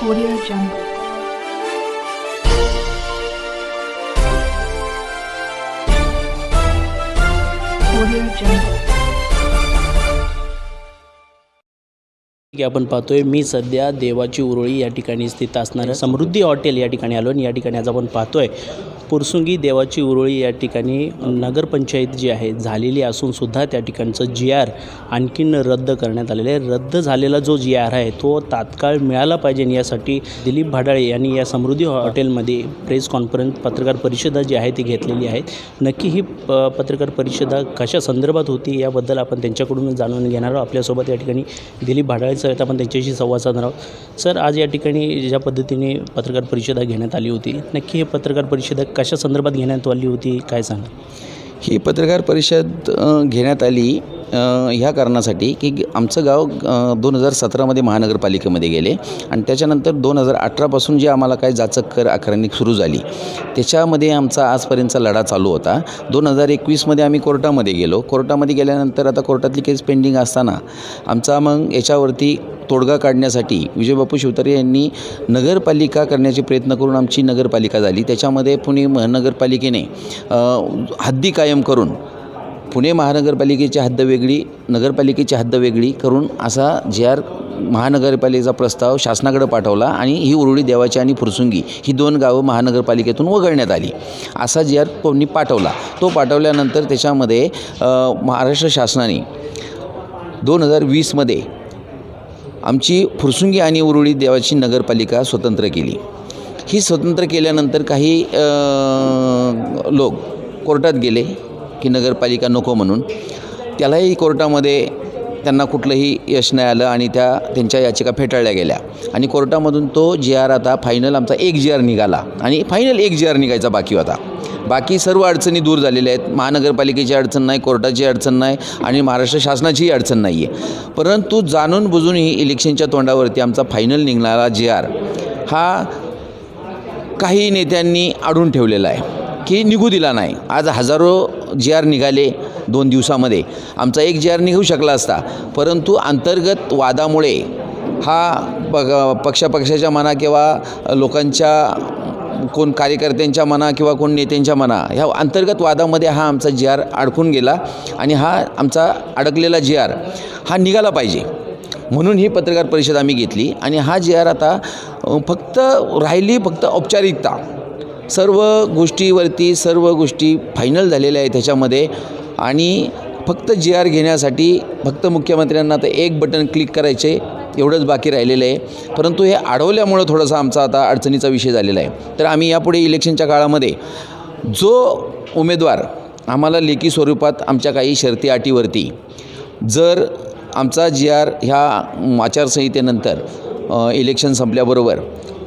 Audio Jungle. Audio Jungle. की आपण पाहतोय मी सध्या देवाची उरुळी या ठिकाणी स्थित असणारं समृद्धी हॉटेल या ठिकाणी आलो आणि या ठिकाणी आज आपण पाहतोय पुरसुंगी देवाची उरुळी या ठिकाणी नगरपंचायत जी आहे झालेली असून सुद्धा त्या ठिकाणचं GR आणखीन रद्द करण्यात आलेलं आहे. रद्द झालेला जो GR आहे तो तात्काळ मिळाला पाहिजे यासाठी दिलीप भाडाळे यांनी या समृद्धी हॉटेलमध्ये प्रेस कॉन्फरन्स पत्रकार परिषदा जी आहे ती घेतलेली आहे. नक्की ही पत्रकार परिषदा कशा संदर्भात होती याबद्दल आपण त्यांच्याकडून जाणून घेणार आहोत. आपल्यासोबत या ठिकाणी दिलीप भाडाळे सर आहेत, आपण त्यांच्याशी संवाद साधणार आहोत. सर, आज या ठिकाणी ज्या पद्धतीने पत्रकार परिषदा घेण्यात आली होती, नक्की हे पत्रकार परिषदा कशा संदर्भात घेण्यात आली होती, काय सांगा? ही पत्रकार परिषद घेण्यात आली ह्या कारणासाठी की आमचं गाव 2017मध्ये महानगरपालिकेमध्ये गेले आणि त्याच्यानंतर 2018पासून जे आम्हाला काय जाचक कर आकारणी सुरू झाली त्याच्यामध्ये आमचा आजपर्यंतचा लढा चालू होता. 2021मध्ये आम्ही कोर्टामध्ये गेलो. कोर्टामध्ये गेल्यानंतर आता कोर्टातली केस पेंडिंग असताना आमचा मग याच्यावरती तोडगा काढण्यासाठी विजय बापू शिवतारे यांनी नगरपालिका करण्याचे प्रयत्न करून आमची नगरपालिका झाली. त्याच्यामध्ये पुणे महानगरपालिकेने हद्दी कायम करून पुणे महानगरपालिकेची हद्द वेगळी, नगरपालिकेची हद्द वेगळी करून असा GR महानगरपालिकेचा प्रस्ताव शासनाकडे पाठवला आणि ही उरुळी देवाची आणि फुरसुंगी ही 2 गावं महानगरपालिकेतून वगळण्यात आली असा GR कोणी पाठवला. तो पाठवल्यानंतर त्याच्यामध्ये महाराष्ट्र शासनाने 2020मध्ये आमची फुरसुंगी आणि उरुळी देवाची नगरपालिका स्वतंत्र केली. ही स्वतंत्र केल्यानंतर काही लोक कोर्टात गेले की नगरपालिका नको म्हणून. त्यालाही कोर्टामध्ये त्यांना कुठलंही यश नाही आलं आणि त्यांच्या याचिका फेटाळल्या गेल्या आणि कोर्टामधून तो GR आता फायनल आमचा एक GR निघाला आणि फायनल एक GR निघायचा बाकी होता. बाकी सर्व अडचणी दूर झालेल्या आहेत. महानगरपालिकेची अडचण नाही, कोर्टाची अडचण नाही आणि महाराष्ट्र शासनाचीही अडचण नाही आहे. परंतु जाणून बुजून ही इलेक्शनच्या तोंडावरती आमचा फायनल निघणारा GR हा काही नेत्यांनी अडून ठेवलेला आहे की निघू दिला नाही. आज हजारो GR निघाले 2 दिवसामध्ये. आमचा एक GR निघू शकला असता, परंतु अंतर्गत वादामुळे हा पक्षाच्या म्हणा किंवा लोकांच्या कोण कार्यकर्त्यांच्या म्हणा किंवा कोण नेत्यांच्या म्हणा ह्या अंतर्गत वादामध्ये हा आमचा GR अडकून गेला आणि हा आमचा अडकलेला GR हा निघाला पाहिजे म्हणून ही पत्रकार परिषद आम्ही घेतली. आणि हा GR आता फक्त औपचारिकता. सर्व गोष्टी फायनल झालेल्या आहेत त्याच्यामध्ये आणि फक्त GR घेण्यासाठी फक्त मुख्यमंत्र्यांना आता एक बटन क्लिक करायचे एवढंच बाकी राहिलेलं आहे. परंतु हे अडवल्यामुळं थोडासा आमचा आता अडचणीचा विषय झालेला आहे. तर आम्ही यापुढे इलेक्शनच्या काळामध्ये जो उमेदवार आम्हाला लेखी स्वरूपात आमच्या काही शर्ती अटीवरती जर आमचा GR ह्या आचारसंहितेनंतर इलेक्शन संपल्याबरोबर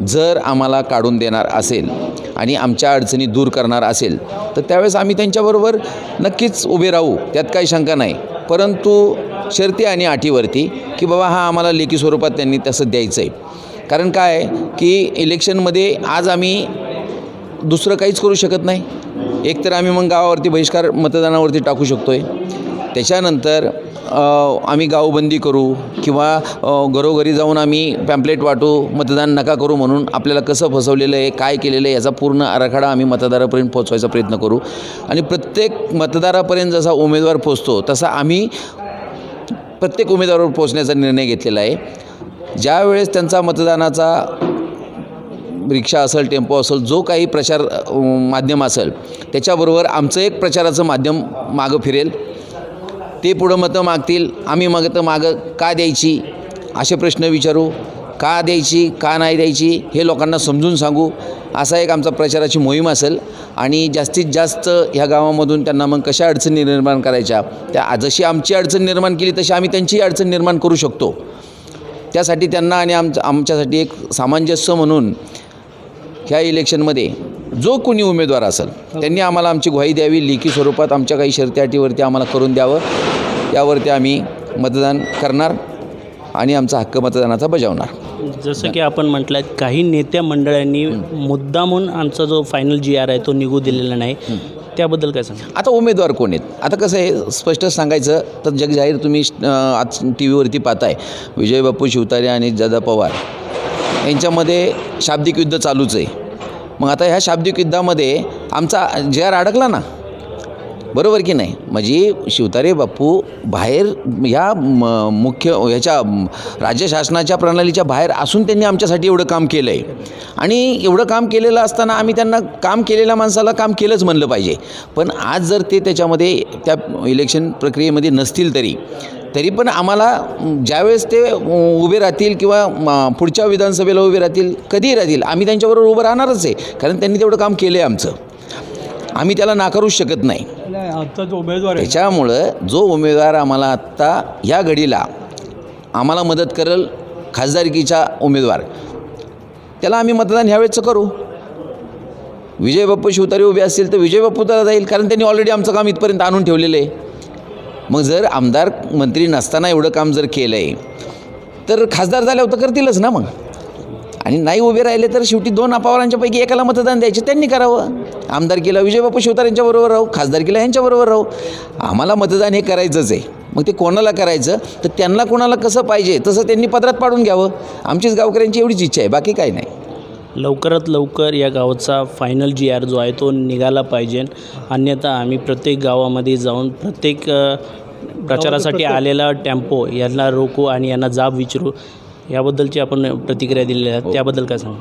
जर आम्हाला काढून देणार असेल आणि आमच्या अडचणी दूर करणार असेल तर त्यावेळेस आम्ही त्यांच्याबरोबर नक्कीच उभे राहू, त्यात काही शंका नाही. परंतु शर्ती आणि अटीवरती की बाबा हा आम्हाला लेखी स्वरूपात त्यांनी तसं द्यायचं आहे. कारण काय की इलेक्शनमध्ये आज आम्ही दुसरं काहीच करू शकत नाही. एकतर आम्ही मग गावावरती बहिष्कार मतदानावरती टाकू शकतो आहे. त्याच्यानंतर आम्ही गावबंदी करू किंवा घरोघरी जाऊन आम्ही पॅम्पलेट वाटू, मतदान नका करू म्हणून. आपल्याला कसं फसवलेलं आहे, काय केलेलं आहे याचा पूर्ण आराखडा आम्ही मतदारापर्यंत पोहोचवायचा प्रयत्न करू आणि प्रत्येक मतदारापर्यंत जसा उमेदवार पोचतो तसा आम्ही प्रत्येक उमेदवारावर पोहोचण्याचा निर्णय घेतलेला आहे. ज्यावेळेस त्यांचा मतदानाचा रिक्षा असेल, टेम्पो असेल, जो काही प्रचार माध्यम असेल त्याच्याबरोबर आमचं एक प्रचाराचं माध्यम मागं फिरेल. ते पुढं मतं मागतील, आम्ही मागं का द्यायची असे प्रश्न विचारू, का द्यायची का नाही द्यायची हे लोकांना समजून सांगू. असा एक आमचा प्रचाराची मोहीम असेल आणि जास्तीत जास्त ह्या गावामधून त्यांना मग कशा अडचणी निर्माण करायच्या, त्या जशी आमची अडचण निर्माण केली तशी आम्ही त्यांचीही अडचण निर्माण करू शकतो. त्यासाठी त्यांना आणि आमच्यासाठी एक सामंजस्य म्हणून ह्या इलेक्शनमध्ये जो कोणी उमेदवार असेल त्यांनी आम्हाला आमची ग्वाही द्यावी, लेखी स्वरूपात आमच्या काही शर्ती अटीवरती आम्हाला करून द्यावं. त्यावरती आम्ही मतदान करणार आणि आमचा हक्क मतदानाचा बजावणार. जसं की आपण म्हटलं काही नेत्या मंडळांनी मुद्दामून आमचा जो फायनल GR आहे तो निघू दिलेला नाही, त्याबद्दल काय सांगा? आता उमेदवार कोण आहेत? आता कसं आहे स्पष्ट सांगायचं तर जग जाहीर तुम्ही आज TV वरती पाहताय विजय बापू शिवतारे आणि दादा पवार यांच्यामध्ये शाब्दिक युद्ध चालूच आहे. मग आता ह्या शाब्दिक युद्धामध्ये आमचा जे आर अडकला ना, बरोबर की नाही. म्हणजे शिवतारे बापू बाहेर ह्या मुख्य ह्याच्या राज्य शासनाच्या प्रणालीच्या बाहेर असून त्यांनी आमच्यासाठी एवढं काम केलं आहे. आणि एवढं काम केलेलं असताना आम्ही त्यांना काम केलेल्या माणसाला काम केलंच म्हणलं पाहिजे. पण आज जर ते त्याच्यामध्ये त्या इलेक्शन प्रक्रियेमध्ये नसतील तरी पण आम्हाला ज्यावेळेस ते उभे राहतील किंवा पुढच्या विधानसभेला उभे राहतील, कधीही राहतील, आम्ही त्यांच्याबरोबर उभं राहणारच आहे. कारण त्यांनी तेवढं काम केलं आहे आमचं, आम्ही त्याला नाकारूच शकत नाही. आत्ता जो उमेदवार आहे त्याच्यामुळं जो उमेदवार आम्हाला आत्ता ह्या घडीला आम्हाला मदत करेल, खासदारकीचा उमेदवार, त्याला आम्ही मतदान ह्यावेळेचं करू. विजय बाप्पू शिवतारे उभे असतील तर विजय बाप्पू त्याला जाईल, कारण त्यांनी ऑलरेडी आमचं काम इथपर्यंत आणून ठेवलेलं आहे. मग जर आमदार मंत्री नसताना एवढं काम जर केलं आहे तर खासदार झाल्यावर तर करतीलच ना. मग आणि नाही उभे राहिले तर शेवटी 2 पवारांच्यापैकी एकाला मतदान द्यायचे, त्यांनी करावं. आमदारकीला विजय बापू शिवतारे यांच्याबरोबर राहू, खासदारकीला यांच्याबरोबर राहू. आम्हाला मतदान हे करायचंच आहे. मग ते कोणाला करायचं तर त्यांना कोणाला कसं पाहिजे तसं त्यांनी पदरात पाडून घ्यावं. आमचीच गावकऱ्यांची एवढीच इच्छा आहे, बाकी काही नाही. लवकरात लवकर या गावाचा फायनल GR जो आहे तो निघाला पाहिजे. अन्यथा आम्ही प्रत्येक गावामध्ये जाऊन प्रत्येक प्रचारासाठी आलेला टेम्पो यांना रोखू आणि यांना जाब विचारू. याबद्दलची आपण प्रतिक्रिया दिलेली आहे, त्याबद्दल काय सांगू?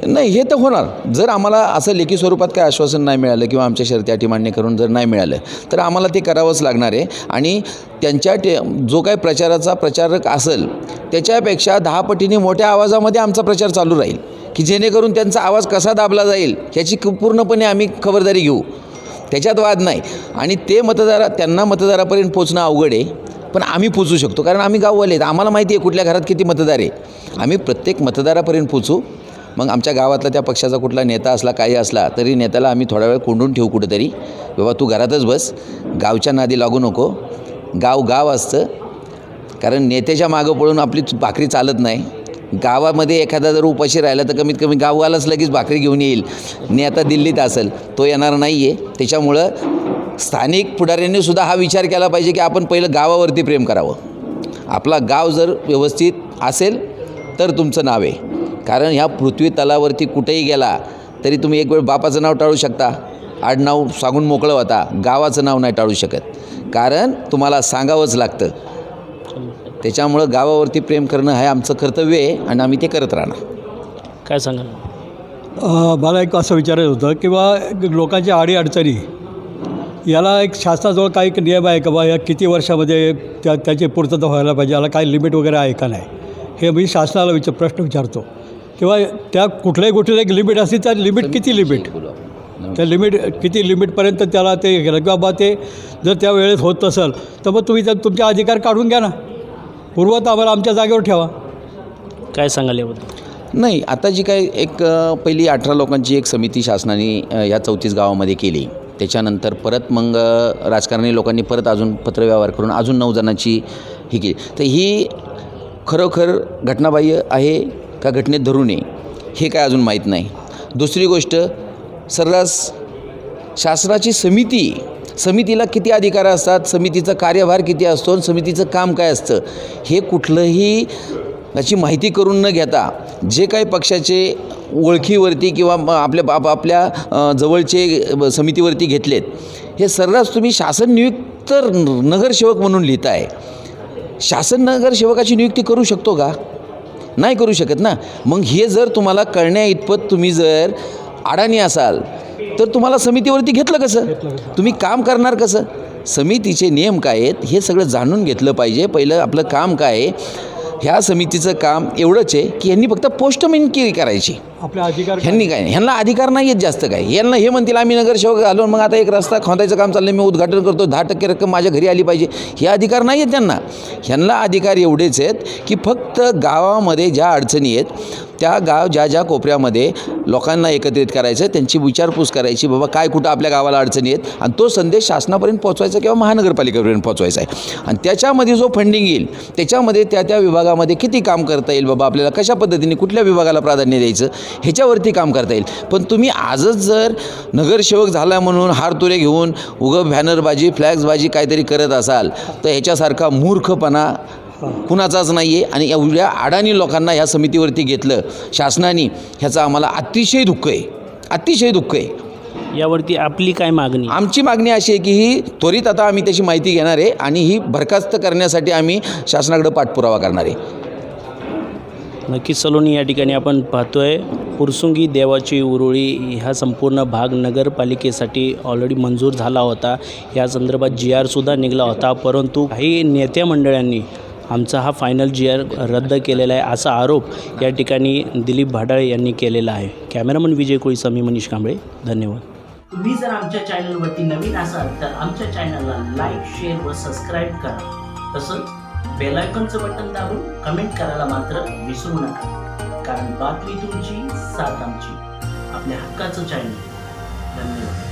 नाही, हे तर होणार. जर आम्हाला असं लेखी स्वरूपात काय आश्वासन नाही मिळालं किंवा आमच्या शर्ती अटी मान्य करून जर नाही मिळालं तर आम्हाला ते करावंच लागणार आहे. आणि त्यांच्या जो काही प्रचाराचा प्रचारक असेल त्याच्यापेक्षा 10 पटीने मोठ्या आवाजामध्ये आमचा प्रचार चालू राहील, की जेणेकरून त्यांचा आवाज कसा दाबला जाईल ह्याची पूर्णपणे आम्ही खबरदारी घेऊ. त्याच्यात वाद नाही. आणि ते त्यांना मतदारापर्यंत पोचणं अवघड आहे, पण आम्ही पोचू शकतो, कारण आम्ही गाववाले आहेत. आम्हाला माहिती आहे कुठल्या घरात किती मतदार आहे. आम्ही प्रत्येक मतदारापर्यंत पोचू. मग आमच्या गावातला त्या पक्षाचा कुठला नेता असला, काही असला तरी नेत्याला आम्ही थोडा वेळ कोंडून ठेवू कुठेतरी. बाबा तू घरातच बस, गावच्या नादी लागू नको. गाव असतं, कारण नेत्याच्या मागं पळून आपली भाकरी चालत नाही. गावामध्ये एखादा जर उपाशी राहिला तर कमीत कमी गाववालाच लगेच भाकरी घेऊन येईल. नेता दिल्लीत असेल, तो येणार नाही आहे. त्याच्यामुळं स्थानिक पुढाऱ्यांनी सुद्धा हा विचार केला पाहिजे की आपण पहिलं गावावरती प्रेम करावं. आपला गाव जर व्यवस्थित असेल तर तुमचं नाव आहे. कारण ह्या पृथ्वी तलावरती कुठेही गेला तरी तुम्ही एक वेळ बापाचं नाव टाळू शकता, आडनाव सांगून मोकळं होता, गावाचं नाव नाही टाळू शकत, कारण तुम्हाला सांगावंच लागतं. त्याच्यामुळं गावावरती प्रेम करणं हे आमचं कर्तव्य आहे आणि आम्ही ते करत राहणार. काय सांगाल? मला एक असं विचारायचं होतं किंवा लोकांच्या अडीअडचणी याला एक शासनाजवळ काही नियम आहे का बा, या किती वर्षामध्ये त्याची पूर्तता व्हायला पाहिजे, याला काही लिमिट वगैरे आहे का नाही, हे मी शासनाला प्रश्न विचारतो. किंवा त्या कुठल्याही गोष्टीला एक लिमिट असते, त्या लिमिट किती लिमिट, त्या किती लिमिटपर्यंत त्याला ते केलं किंवा बा ते जर त्या वेळेत होत असेल तर मग तुम्ही तुमचे अधिकार काढून घ्या ना, पूर्वत आम्हाला आमच्या जागेवर ठेवा. काय सांगाल याबद्दल? नाही, आता जी काय एक पहिली 18 लोकांची एक समिती शासनाने या 34 गावामध्ये केली, त्याच्यानंतर परत मग राजकारणी लोकांनी परत अजून पत्रव्यवहार करून अजून 9 जणांची ही केली. तर ही खरोखर घटनाबाह्य आहे का घटनेत धरू नये हे काय अजून माहीत नाही. दुसरी गोष्ट, सर्रास शासनाची समितीला किती अधिकार असतात, समितीचा कार्यभार किती असतो आणि समितीचं काम काय असतं हे कुठलंही याची माहिती करून न घेता जे काही पक्षाचे ओळखीवरती किंवा आपल्या जवळचे समितीवरती घेतलेत, हे सर्रास तुम्ही शासन नियुक्त नगरसेवक म्हणून लिहिताय. शासन नगरसेवकाची नियुक्ती करू शकतो का? नाही करू शकत ना. मग हे जर तुम्हाला कळण्या इतपत तुम्ही जर अडाणी असाल तर तुम्हाला समितीवरती घेतलं कसं? तुम्ही काम करणार कसं? समितीचे नियम काय आहेत हे सगळं जाणून घेतलं पाहिजे. पहिलं आपलं काम काय आहे, ह्या समितीचं काम एवढंच आहे की यांनी फक्त पोस्टमॅनगिरी करायची. आपले अधिकार ह्यांना अधिकार नाही आहेत जास्त काय. यांना हे म्हणतील आम्ही नगरसेवक आलो, मग आता एक रस्ता खोदायचं काम चाललं, मी उद्घाटन करतो, 10% रक्कम माझ्या घरी आली पाहिजे, हे अधिकार नाही आहेत त्यांना. ह्यांना अधिकार एवढेच आहेत की फक्त गावामध्ये ज्या अडचणी आहेत त्या ज्या कोपऱ्यामध्ये लोकांना एकत्रित करायचं, त्यांची विचारपूस करायची, बाबा काय कुठं आपल्या गावाला अडचणी आहेत, आणि तो संदेश शासनापर्यंत पोचवायचा किंवा महानगरपालिकेपर्यंत पोचवायचा आहे. आणि त्याच्यामध्ये जो फंडिंग येईल त्याच्यामध्ये त्या विभागामध्ये किती काम करता येईल, बाबा आपल्याला कशा पद्धतीने कुठल्या विभागाला प्राधान्य द्यायचं ह्याच्यावरती काम करता येईल. पण तुम्ही आजच जर नगरसेवक झाला म्हणून हारतुरे घेऊन उगं बॅनरबाजी फ्लॅक्सबाजी काहीतरी करत असाल तर ह्याच्यासारखा मूर्खपणा कुणाचाच नाही आहे आणि एवढ्या अडाणी लोकांना ह्या समितीवरती घेतलं शासनाने, ह्याचं आम्हाला अतिशय दुःख आहे, अतिशय दुःख आहे. यावरती आपली काय मागणी? आमची मागणी अशी आहे की ही त्वरित आता आम्ही त्याची माहिती घेणार आहे आणि ही बरखास्त करण्यासाठी आम्ही शासनाकडे पाठपुरावा करणार आहे. नक्कीच सलोनी, या ठिकाणी आपण पाहतोय पुरसुंगी देवाची उरुळी ह्या संपूर्ण भाग नगरपालिकेसाठी ऑलरेडी मंजूर झाला होता. या संदर्भात GR सुद्धा निघाला होता, परंतु काही नेत्या मंडळांनी आमचा हा फायनल GR रद्द केलेला आहे असा आरोप या ठिकाणी दिलीप भाडाळे यांनी केलेला आहे. कॅमेरामन विजय कोळीसह मी मनीष कांबळे, धन्यवाद. तुम्ही जर आमच्या चॅनलवरती नवीन असाल तर आमच्या चॅनलला लाईक, शेअर व सबस्क्राईब करा. तसंच बेल आयकॉनचं बटन दाबून कमेंट करायला मात्र विसरू नका, कारण बातमी तुमची, साथ आमची. आपल्या हक्काचं चॅनल. धन्यवाद.